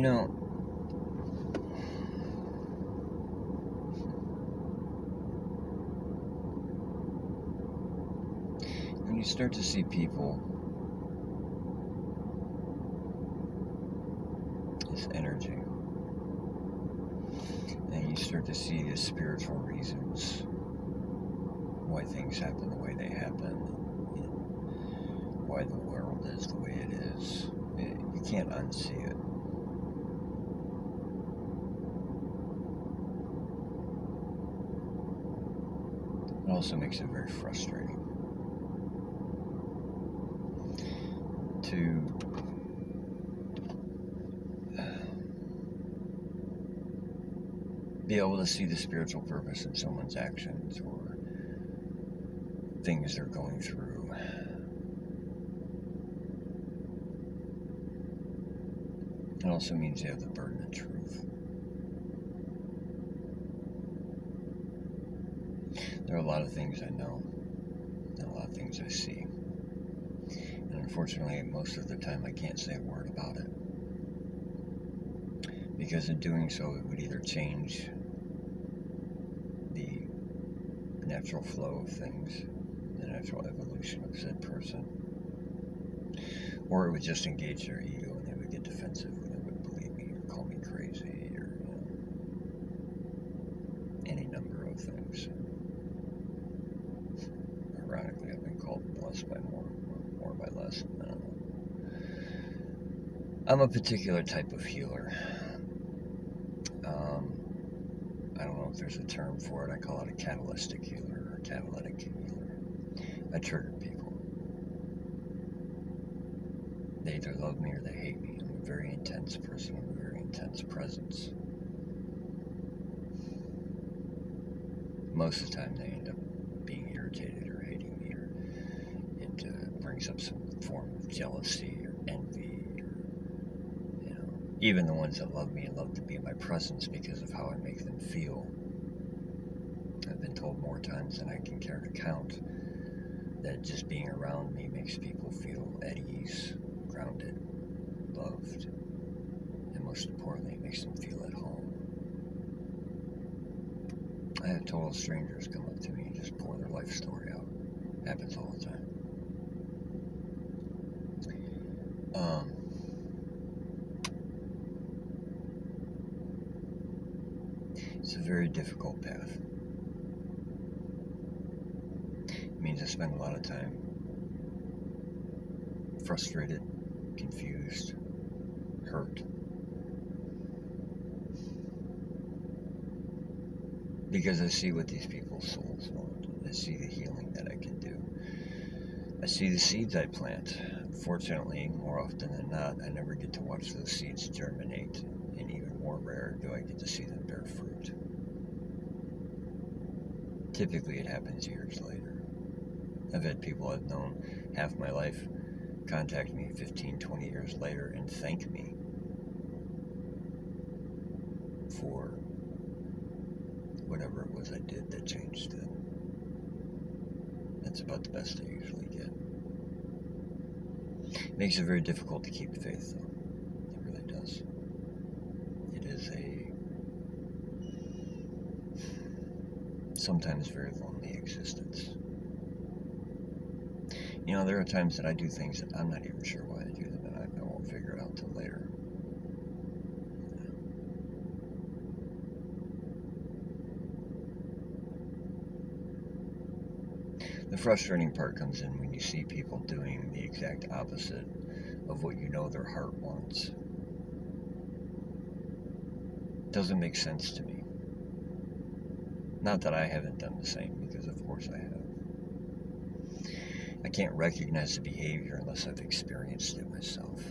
You know, when you start to see people as energy, and you start to see the spiritual reasons why things happen the way they happen, why the world is the way it is, you can't unsee it. It also makes it very frustrating to be able to see the spiritual purpose in someone's actions or things they're going through. It also means you have the burden of truth. There are a lot of things I know, and a lot of things I see. And unfortunately, most of the time I can't say a word about it. Because in doing so, it would either change the natural flow of things, the natural evolution of said person, or it would just engage their ego and they would get defensive and they wouldn't believe me or call me crazy or any number of things. Ironically, I've been called blessed by more by less. I don't know. I'm a particular type of healer. I don't know if there's a term for it. I call it a catalytic healer or catalytic healer. I trigger people. They either love me or they hate me. I'm a very intense person. I'm a very intense presence. Most of the time they end up being irritated or hating me, or it brings up some form of jealousy or envy. Even the ones that love me and love to be in my presence because of how I make them feel. I've been told more times than I can care to count that just being around me makes people feel at ease, grounded, loved, and most importantly, it makes them feel at home. I have total strangers come up to me and just pour their life story out. Happens all the time. It's a very difficult path. It means I spend a lot of time frustrated, confused, hurt. Because I see what these people's souls want. I see the healing that I can do. I see the seeds I plant. Unfortunately, more often than not, I never get to watch those seeds germinate. And even more rare, do I get to see them bear fruit. Typically, it happens years later. I've had people I've known half my life contact me 15, 20 years later and thank me for whatever it was I did that changed them. That's about the best I usually get. It makes it very difficult to keep faith, though. It really does. It is a sometimes very lonely existence. You know, there are times that I do things that I'm not even sure why I do them, and I won't figure it out till later. The frustrating part comes in when you see people doing the exact opposite of what you know their heart wants. It doesn't make sense to me. Not that I haven't done the same, because of course I have. I can't recognize the behavior unless I've experienced it myself.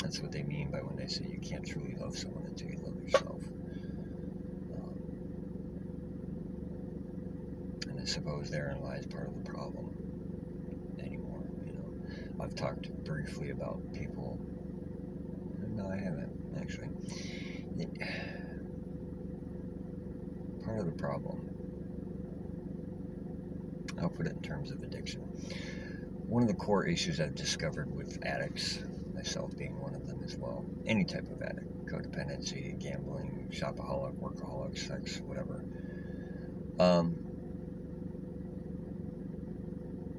That's what they mean by when they say you can't truly love someone until you love yourself. And I suppose therein lies part of the problem anymore. I've talked briefly about people. No, I haven't, actually. Part of the problem, I'll put it in terms of addiction. One of the core issues I've discovered with addicts myself being one of them as well. Any type of addict, codependency, gambling, shopaholic, workaholic, sex, whatever.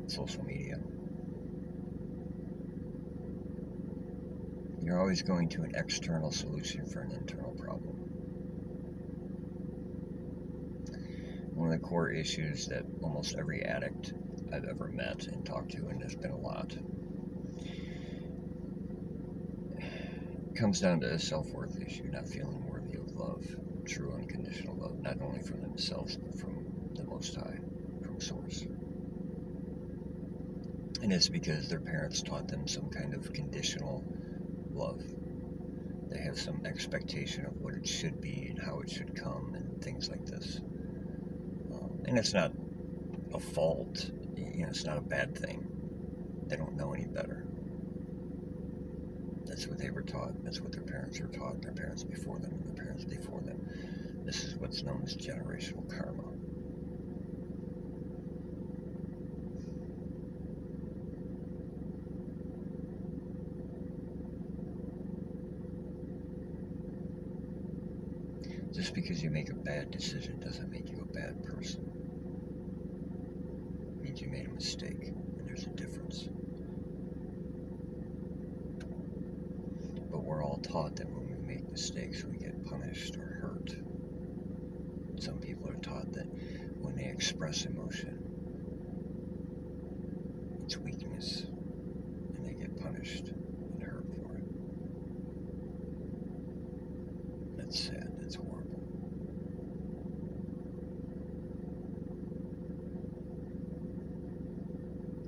Social media. You're always going to an external solution for an internal problem. One of the core issues that almost every addict I've ever met and talked to, and there's been a lot, comes down to a self-worth issue, not feeling worthy of love, true unconditional love, not only from themselves, but from the Most High, from Source. And it's because their parents taught them some kind of conditional love. They have some expectation of what it should be and how it should come and things like this. And it's not a fault, it's not a bad thing. They don't know any better. That's what they were taught. That's what their parents were taught, their parents before them, and their parents before them. This is what's known as generational karma. Just because you make a bad decision doesn't make you a bad person. It means you made a mistake, and there's a difference. But we're all taught that when we make mistakes, we get punished or hurt. Some people are taught that when they express emotion, it's weakness, and they get punished and hurt for it. That's sad. That's horrible.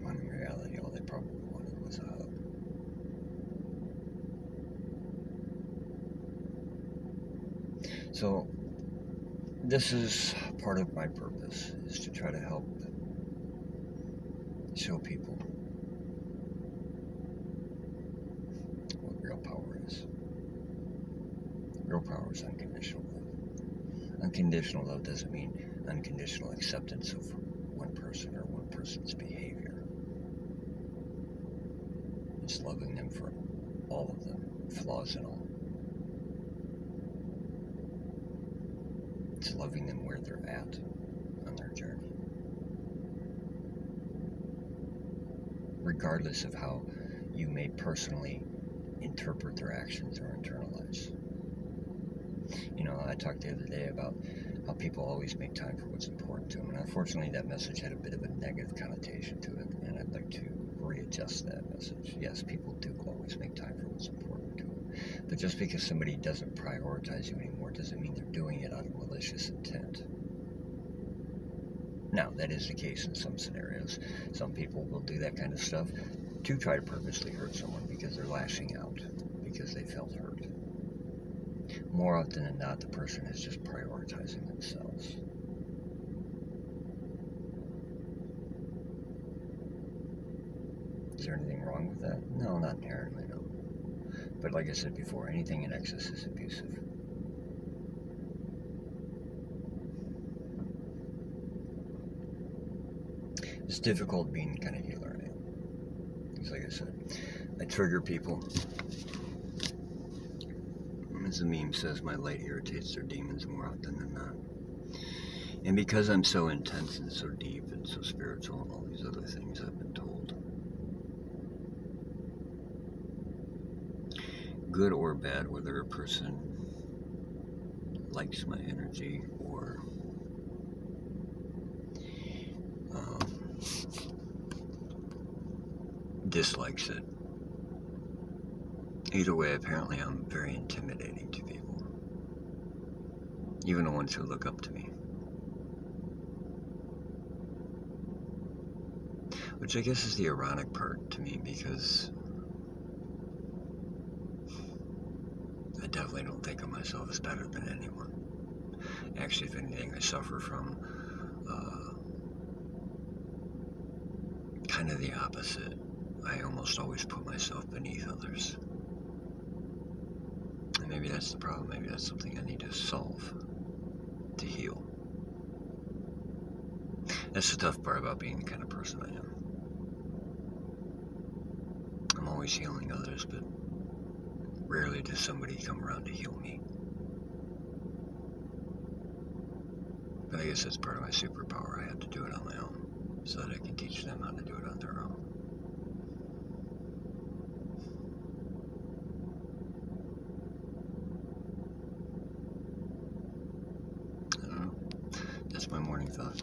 When in reality, all they probably wanted was a hug. So, this is part of my purpose, is to try to help show people what real power is. Real power is unconditional love. Unconditional love doesn't mean unconditional acceptance of one person or one person's behavior. It's loving them for all of them, flaws and all. It's loving them where they're at on their journey, regardless of how you may personally interpret their actions or internalize. I talked the other day about how people always make time for what's important to them, and unfortunately that message had a bit of a negative connotation to it, and I'd like to readjust that message. Yes, people do always make time for what's important to them, but just because somebody doesn't prioritize you anymore doesn't mean they're doing it out of malicious intent. Now, that is the case in some scenarios. Some people will do that kind of stuff to try to purposely hurt someone because they're lashing out, because they felt hurt. More often than not, the person is just prioritizing themselves. Is there anything wrong with that? No, not inherently, no. But like I said before, anything in excess is abusive. It's difficult being the kind of healer I am. Because like I said, I trigger people. As the meme says, my light irritates their demons more often than not. And because I'm so intense and so deep and so spiritual and all these other things I've been told, good or bad, whether a person likes my energy or dislikes it, either way, apparently I'm very intimidating to people. Even the ones who look up to me. Which I guess is the ironic part to me, because I definitely don't think of myself as better than anyone. Actually, if anything, I suffer from kind of the opposite. I almost always put myself beneath others. And maybe that's the problem. Maybe that's something I need to solve, to heal. That's the tough part about being the kind of person I am. I'm always always healing others, but rarely does somebody come around to heal me. But I guess that's part of my superpower. I have to do it on my own, so that I can teach them how to do it on their own. I don't know. That's my morning thought.